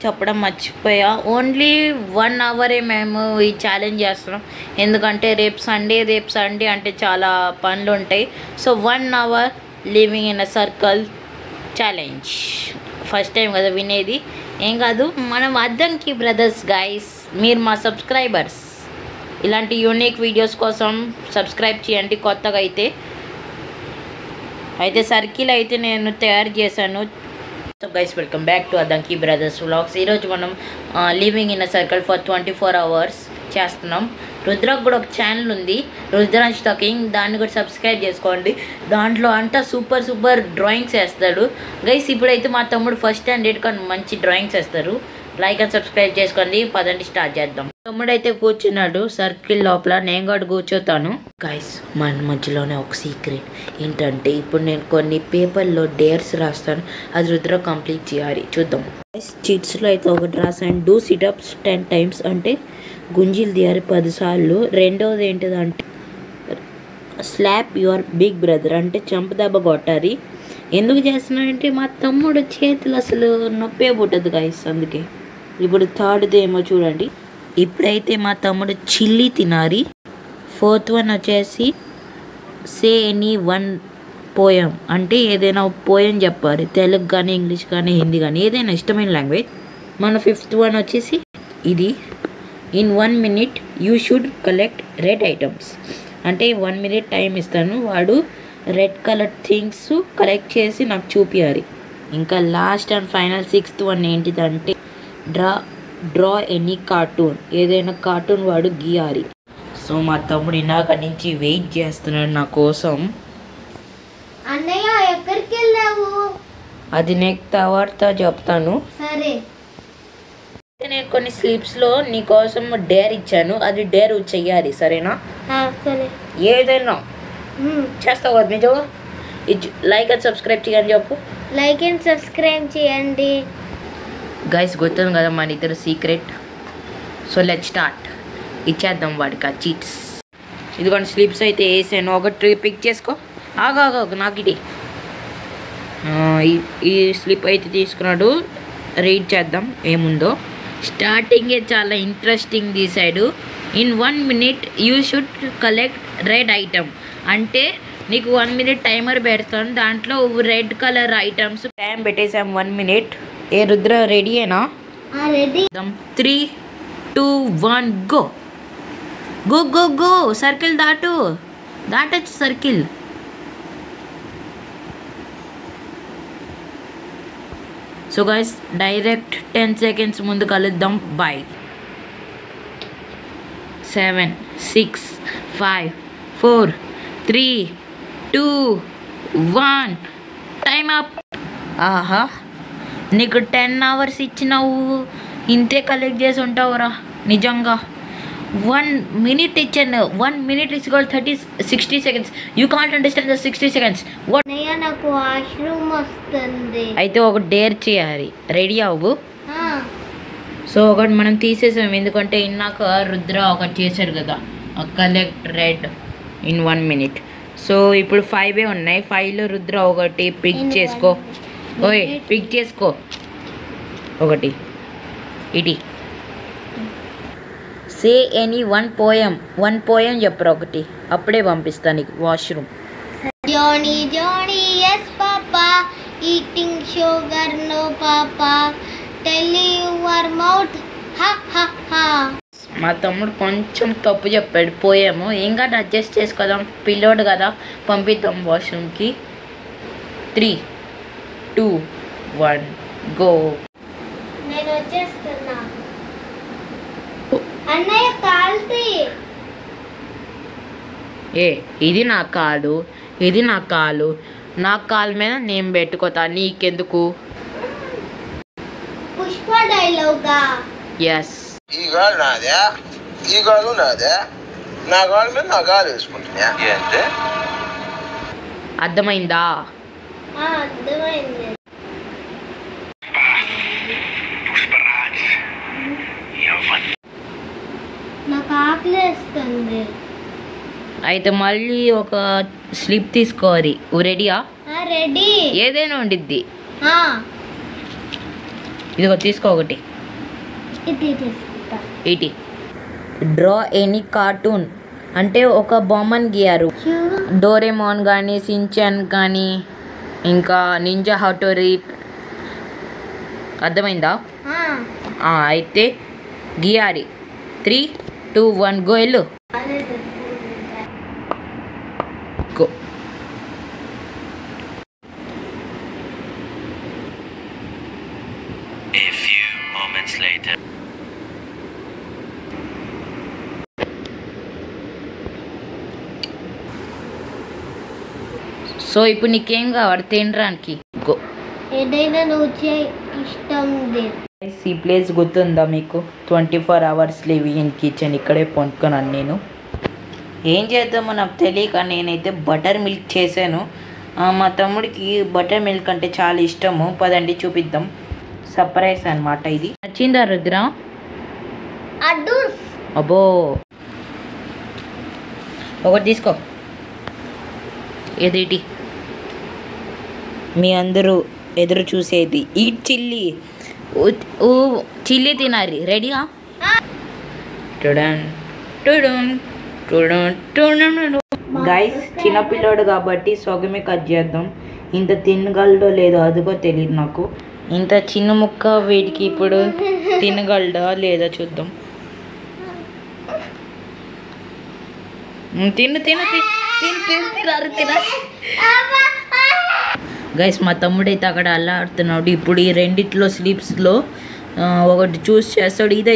చెప్పడం మర్చిపోయా. ఓన్లీ 1 అవరే మేము ఈ ఛాలెంజ్ చేస్తున్నాం. ఎందుకంటే రేపు సండే అంటే చాలా పనులు ఉంటాయి. So 1 hour living in a circle challenge. First time కదా వినేది, ఏం కాదు. మనం అద్దంకి బ్రదర్స్ గైస్, మీరు మా సబ్స్క్రైబర్స్. ఇలాంటి యూనిక్ వీడియోస్ కోసం సబ్స్క్రైబ్ చేయండి. కొత్తగా అయితే సర్కిల్ అయితే నేను తయారు చేశాను. So guys, welcome back to Addanki brothers vlogs. ఈరోజు మనం living in a circle for 24 hours చేస్తున్నాం. రుద్రకు కూడా ఒక ఛానల్ ఉంది, రుద్రాంశ్ టాకింగ్. దాన్ని కూడా సబ్స్క్రైబ్ చేసుకోండి. దాంట్లో అంతా సూపర్ డ్రాయింగ్స్ వేస్తాడు గైస్. ఇప్పుడైతే మా తమ్ముడు ఫస్ట్ స్టాండర్డ్ కానీ మంచి డ్రాయింగ్స్ వేస్తారు. లైక్ అండ్ సబ్స్క్రైబ్ చేసుకోండి. పదండి స్టార్ట్ చేద్దాం. తమ్ముడు అయితే కూర్చున్నాడు సర్కిల్ లోపల, నేను కూడా కూర్చోతాను. గైస్, మన మధ్యలోనే ఒక సీక్రెట్ ఏంటంటే, ఇప్పుడు నేను కొన్ని పేపర్లో డేర్స్ రాస్తాను, అది రుద్ర కంప్లీట్ చేయాలి. చూద్దాం. చీట్స్లో అయితే ఒకటి రాసాను, డూ సిటప్స్ 10 times, అంటే గుంజీలు తీయాలి 10 సార్లు. రెండవది ఏంటిదంటే స్లాప్ యువర్ బిగ్ బ్రదర్, అంటే చెంపదెబ్బ కొట్టాలి. ఎందుకు చేస్తున్నానంటే మా తమ్ముడు చేతులు అసలు నొప్పే పుట్టదు గైస్, అందుకే. ఇప్పుడు థర్డ్ది ఏమో చూడండి. ఇప్పుడైతే మా తమ్ముడు చిల్లీ తినాలి. 4th వన్ వచ్చేసి సే ఎనీ 1 పోయం, అంటే ఏదైనా పోయం చెప్పాలి. తెలుగు కానీ ఇంగ్లీష్ కానీ హిందీ కానీ ఏదైనా ఇష్టమైన లాంగ్వేజ్. మన 5th వన్ వచ్చేసి ఇది, in 1 minute you should collect red items, అంటే 1 minute టైం ఇస్తాను, వాడు రెడ్ కలర్ థింగ్స్ కలెక్ట్ చేసి నాకు చూపించాలి. ఇంకా last and final 6th one ఏంటిదంటే డ్రా ఎనీ కార్టూన్, ఏదైనా కార్టూన్ వాడు గీయాలి. సో మా తమ్ముడు ఇందాక నుంచి వెయిట్ చేస్తున్నాడు నా కోసం. అన్నయ్య ఎక్కడికి వెళ్ళావు? అది నెక్స్ట్ అవర్తో చెప్తాను. సరే. నేను కొన్ని స్లిప్స్లో నీ కోసం డేర్ ఇచ్చాను, అది డేర్ చెయ్యాలి, సరేనా? సరే. ఏదైనా చేస్తావు కదా నిజం. లైక్ అండ్ సబ్స్క్రైబ్ చేయండి. చెప్పు. లైక్ అండ్ సబ్స్క్రైబ్ చేయండి గైస్. గుర్తుంది కదా మన ఇద్దరు సీక్రెట్. So let start. ఇచ్చేద్దాం వాడికి ఆ చీట్స్. ఇదిగోండి స్లిప్స్ అయితే వేసాను. ఒకటి పిక్ చేసుకో. ఆగా నాకు ఇది ఈ స్లిప్ అయితే తీసుకున్నాడు. రీడ్ చేద్దాం ఏముందో. స్టార్టింగే చాలా ఇంట్రెస్టింగ్ తీసాడు. In 1 minute you should collect red item, అంటే నీకు 1 minute టైమర్ పెడతాను, దాంట్లో రెడ్ కలర్ ఐటమ్స్ టైం పెట్టేసాం 1 minute. ఏ రుద్ర రెడీయేనా? రెడీ. 3, 2, 1 గో. గో సర్కిల్ దాటచ్చు circle. So guys, direct 10 seconds ముందు కలుద్దాం. బాయ్. 7, 6, 5, 4, 3, 2, 1 time up. ఆహా, నీకు 10 hours ఇచ్చినావు, ఇంతే కలెక్ట్ చేసి ఉంటావురా నిజంగా. 1 minute ఇచ్చాను. 1 minute is called 60 seconds. You can't understand the 60 seconds. What? నాకు వాష్రూమ్ వస్తుంది. అయితే ఒక డేర్ చేయాలి. రెడీ అవ్వు. సో ఒకటి మనం తీసేసాం, ఎందుకంటే ఇందాక రుద్ర ఒకటి చేశాడు కదా, collect red in 1 minute. So ఇప్పుడు 5 ఉన్నాయి. 5లో రుద్ర ఒకటి పిక్ చేసుకో. ఓయ్ పిక్ చేసుకో ఒకటి. ఇది సే ఎనీ 1 poem చెప్పరా ఒకటి, అప్పుడే పంపిస్తా నీకు washroom. Johnny, yes papa, eating sugar no papa, tell your mouth ha ha ha. మా తమ్ముడు కొంచెం తప్పు చెప్పాడు పోయాము. ఏం కాదు, అడ్జస్ట్ చేసుకోదాం, పిల్లోడు కదా, పంపిద్దాం వాష్రూమ్కి. 3, 2, 1 గో. నేను వచ్చేస్తున్నా. అన్నయ్య కాల్తి. ఇది నా కాలు, ఇది నా కాలు, నా కాలు మీద నేను పెట్టుకోతా, నీకెందుకు? పుష్ప డైలాగా. ఎస్. ఈ గాలు నాదే, ఈ గాలు నాదే, నా గాలు మీద నా గాలు వేసుకుంటున్నా. అర్థమైందా? అర్థమైంది. నాకు ఆకలిస్తుంది. అయితే మళ్ళీ ఒక స్లిప్ తీసుకోవాలి. రెడీయా? రెడీ. ఏదైనా ఉండిద్ది. ఇదిగో తీసుకో ఒకటి. ఇది తీసుకుంటా. ఎయిటీ. డ్రా ఎనీ కార్టూన్ అంటే ఒక బొమ్మను గీయారు. డోరేమోన్ కానీ, సించాన్ కానీ, ఇంకా నింజా హటోరీ. అర్థమైందా? అయితే గీయాలి. 3, 2, 1 గో. వెళ్ళు. Go. A few moments later. So ఇప్పుడు నీకేం కావాలి తినడానికి? గో. ఏదైనా నువ్వు ఇష్టం. ఈ ప్లేస్ గుర్తుందా మీకు? 24 అవర్స్ లివింగ్ ఇన్ కిచెన్. ఇక్కడే పొందుకున్నాను నేను. ఏం చేద్దామో నాకు తెలియక నేనైతే బటర్ మిల్క్ చేశాను. మా తమ్ముడికి బటర్ మిల్క్ అంటే చాలా ఇష్టము. పదండి చూపిద్దాం. సర్ప్రైజ్ అనమాట ఇది. నచ్చిందా రుద్ర? అబ్బో ఒకటి తీసుకో. ఏదేటి మీ అందరూ ఎదురు చూసేది ఈ చిల్లీ. చిల్లీ తినాలి. రెడీగా? గైస్ చిన్నపిల్లోడు కాబట్టి సొగమే కట్ చేద్దాం. ఇంత తినగలడో లేదో అదిగో తెలియదు నాకు. ఇంత చిన్న ముక్క వీడికి ఇప్పుడు తినగలడా లేదా చూద్దాం. తిను తిను తిను. గైస్ మా తమ్ముడైతే అక్కడ అల్లాడుతున్నాడు. ఇప్పుడు ఈ రెండిట్లో స్లీప్స్లో ఒకటి చూస్ చేస్తాడు. ఇదే